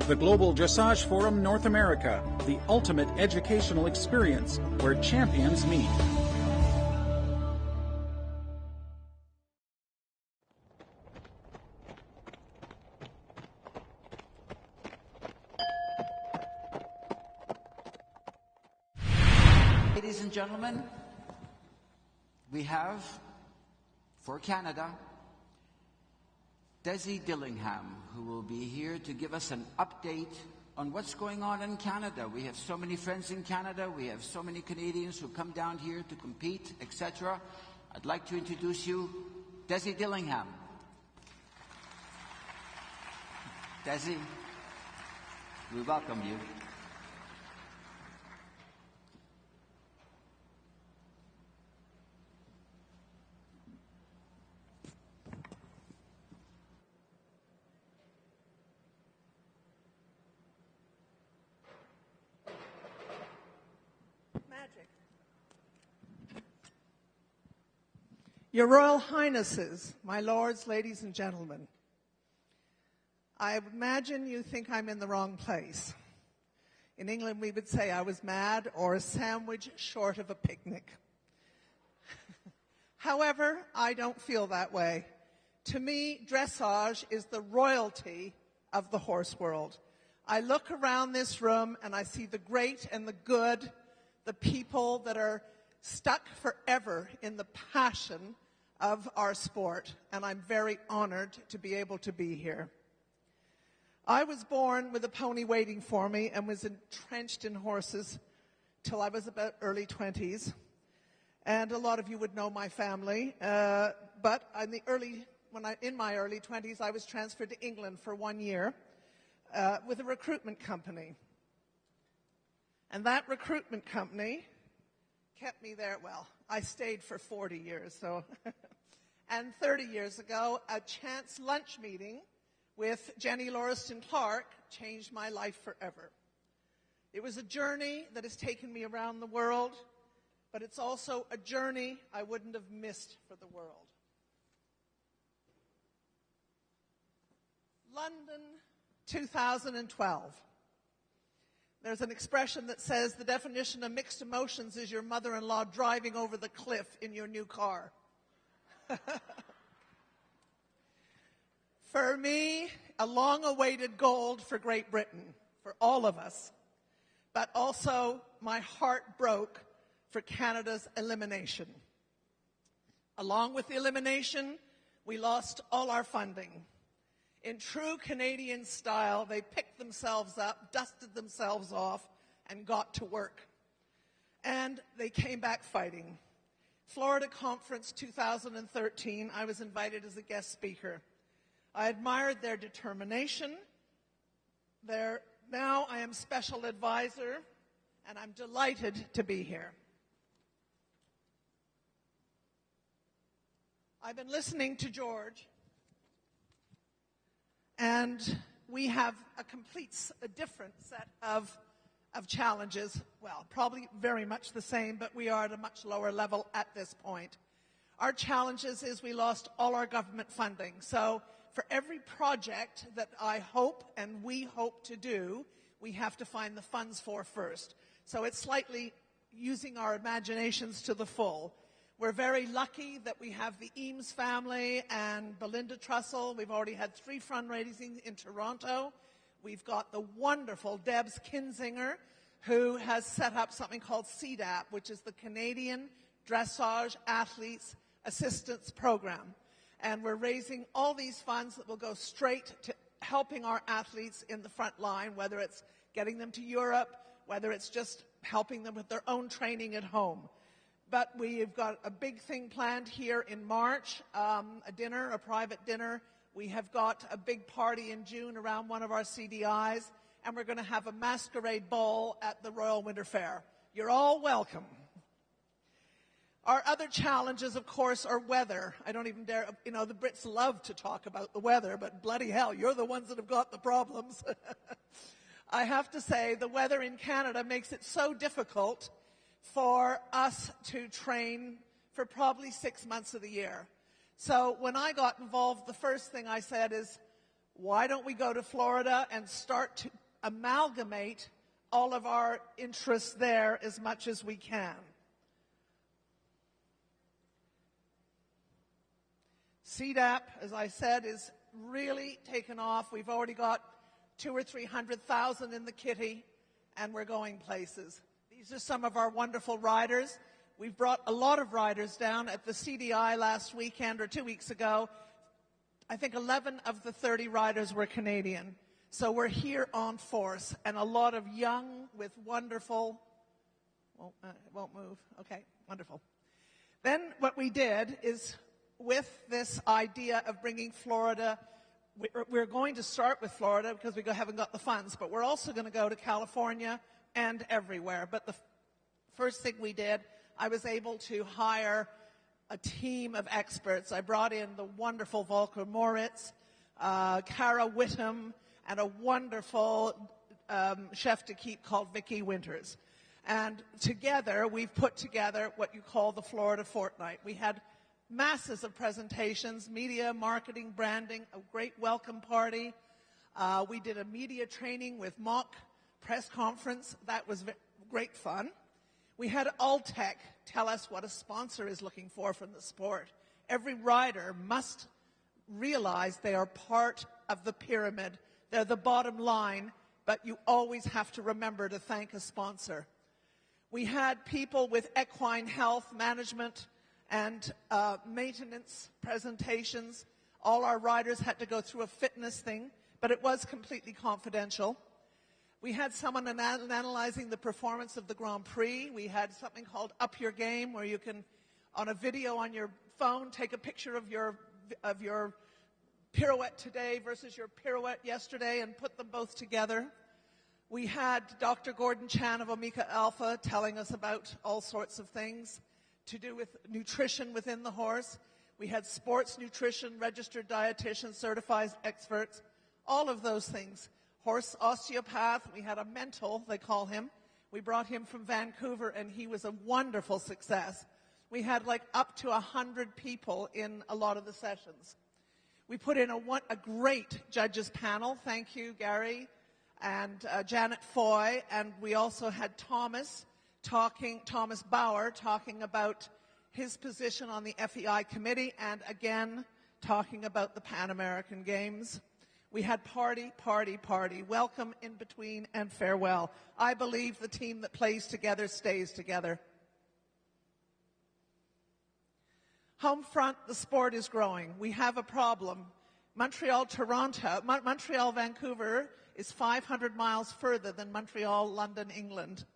The Global Dressage Forum North America, the ultimate educational experience where champions meet. Ladies and gentlemen, we have, for Canada, Desi Dillingham, who will be here to give us an update on what's going on in Canada. We have so many friends in Canada, we have so many Canadians who come down here to compete, etc. I'd like to introduce you, Desi Dillingham. Desi, we welcome you. Your Royal Highnesses, my lords, ladies, and gentlemen, I imagine you think I'm in the wrong place. In England, we would say I was mad or a sandwich short of a picnic. However, I don't feel that way. To me, dressage is the royalty of the horse world. I look around this room and I see the great and the good, the people that are stuck forever in the passion of our sport, and I'm very honored to be able to be here. I was born with a pony waiting for me and was entrenched in horses till I was about early 20s. And a lot of you would know my family, but in my early 20s, I was transferred to England for 1 year with a recruitment company. And that recruitment company kept me there. Well, I stayed for 40 years, so. And 30 years ago, a chance lunch meeting with Jenny Lauriston Clark changed my life forever. It was a journey that has taken me around the world, but it's also a journey I wouldn't have missed for the world. London, 2012. There's an expression that says the definition of mixed emotions is your mother-in-law driving over the cliff in your new car. For me, a long-awaited gold for Great Britain, for all of us. But also, my heart broke for Canada's elimination. Along with the elimination, we lost all our funding. In true Canadian style, they picked themselves up, dusted themselves off, and got to work. And they came back fighting. Florida Conference 2013, I was invited as a guest speaker. I admired their determination. Now I am special advisor, and I'm delighted to be here. I've been listening to George, and we have a different set of challenges. Well, probably very much the same, but we are at a much lower level at this point. Our challenges is we lost all our government funding. So for every project that I hope and we hope to do, we have to find the funds for first. So it's slightly using our imaginations to the full. We're very lucky that we have the Eames family and Belinda Trussell. We've already had 3 fundraisings in Toronto. We've got the wonderful Debs Kinzinger, who has set up something called CDAP, which is the Canadian Dressage Athletes Assistance Program. And we're raising all these funds that will go straight to helping our athletes in the front line, whether it's getting them to Europe, whether it's just helping them with their own training at home. But we've got a big thing planned here in March, a private dinner. We have got a big party in June around one of our CDIs, and we're going to have a masquerade ball at the Royal Winter Fair. You're all welcome. Our other challenges, of course, are weather. I don't even dare, the Brits love to talk about the weather, but bloody hell, you're the ones that have got the problems. I have to say, the weather in Canada makes it so difficult for us to train for probably 6 months of the year. So when I got involved, the first thing I said is, Why don't we go to Florida and start to amalgamate all of our interests there as much as we can? CDAP, as I said, is really taken off. We've already got 200,000 or 300,000 in the kitty, and we're going places. These are some of our wonderful riders. We've brought a lot of riders down at the CDI last weekend or 2 weeks ago. I think 11 of the 30 riders were Canadian. So we're here on force, and a lot of young with wonderful, it won't move. Okay, wonderful. Then what we did is, with this idea of bringing Florida, we're going to start with Florida because we haven't got the funds, but we're also going to go to California and everywhere. But the first thing we did, I was able to hire a team of experts. I brought in the wonderful Volker Moritz, Cara Whittam, and a wonderful chef de keep called Vicki Winters. And together, we've put together what you call the Florida Fortnight. We had masses of presentations, media, marketing, branding, a great welcome party. We did a media training with mock press conference. That was great fun. We had Alltech tell us what a sponsor is looking for from the sport. Every rider must realize they are part of the pyramid. They're the bottom line, but you always have to remember to thank a sponsor. We had people with equine health management and maintenance presentations. All our riders had to go through a fitness thing, but it was completely confidential. We had someone analyzing the performance of the Grand Prix. We had something called Up Your Game, where you can, on a video on your phone, take a picture of your pirouette today versus your pirouette yesterday and put them both together. We had Dr. Gordon Chan of Omega Alpha telling us about all sorts of things to do with nutrition within the horse. We had sports nutrition, registered dietitians, certified experts, all of those things. Horse osteopath, we had a mental, they call him. We brought him from Vancouver, and he was a wonderful success. We had like up to 100 people in a lot of the sessions. We put in a great judges panel. Thank you, Gary and Janet Foy. And we also had Thomas Bauer talking about his position on the FEI committee, and again, talking about the Pan American Games. We had party, welcome in between and farewell. I believe the team that plays together stays together. Home front, the sport is growing. We have a problem. Montreal-Vancouver is 500 miles further than Montreal-London, England.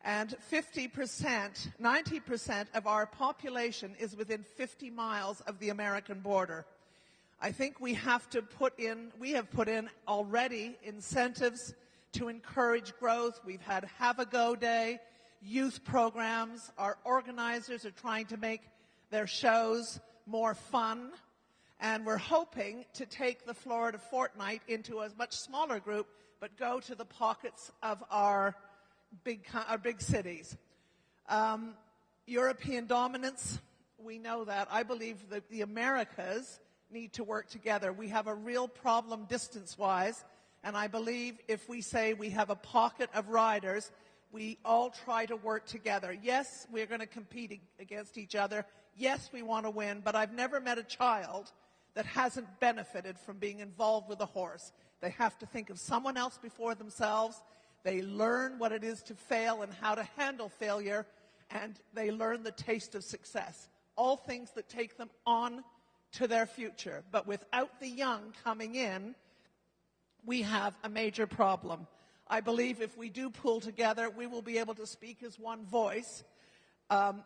And 90% of our population is within 50 miles of the American border. I think we have put in already incentives to encourage growth. We've had Have a Go Day, youth programs. Our organizers are trying to make their shows more fun. And we're hoping to take the Florida Fortnight into a much smaller group, but go to the pockets of our big cities. European dominance, we know that. I believe that the Americas need to work together. We have a real problem distance-wise, and I believe if we say we have a pocket of riders, we all try to work together. Yes, we're going to compete against each other. Yes, we want to win, but I've never met a child that hasn't benefited from being involved with a horse. They have to think of someone else before themselves. They learn what it is to fail and how to handle failure, and they learn the taste of success. All things that take them on to their future. But without the young coming in, we have a major problem. I believe if we do pull together, we will be able to speak as one voice to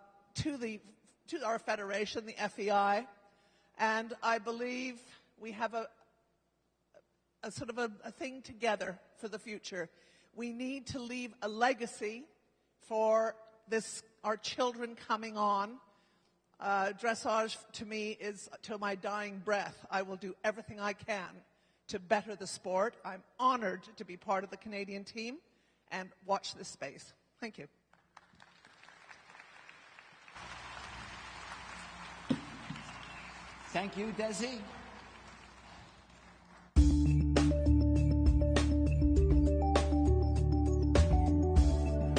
our federation, the FEI, and I believe we have a sort of a thing together for the future. We need to leave a legacy for our children coming on. Dressage, to me, is till my dying breath. I will do everything I can to better the sport. I'm honored to be part of the Canadian team and watch this space. Thank you. Thank you, Desi.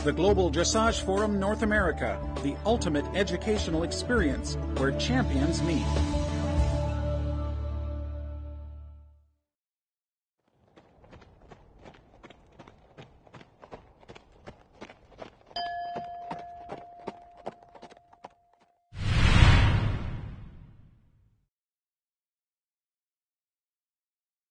The Global Dressage Forum North America, the ultimate educational experience where champions meet.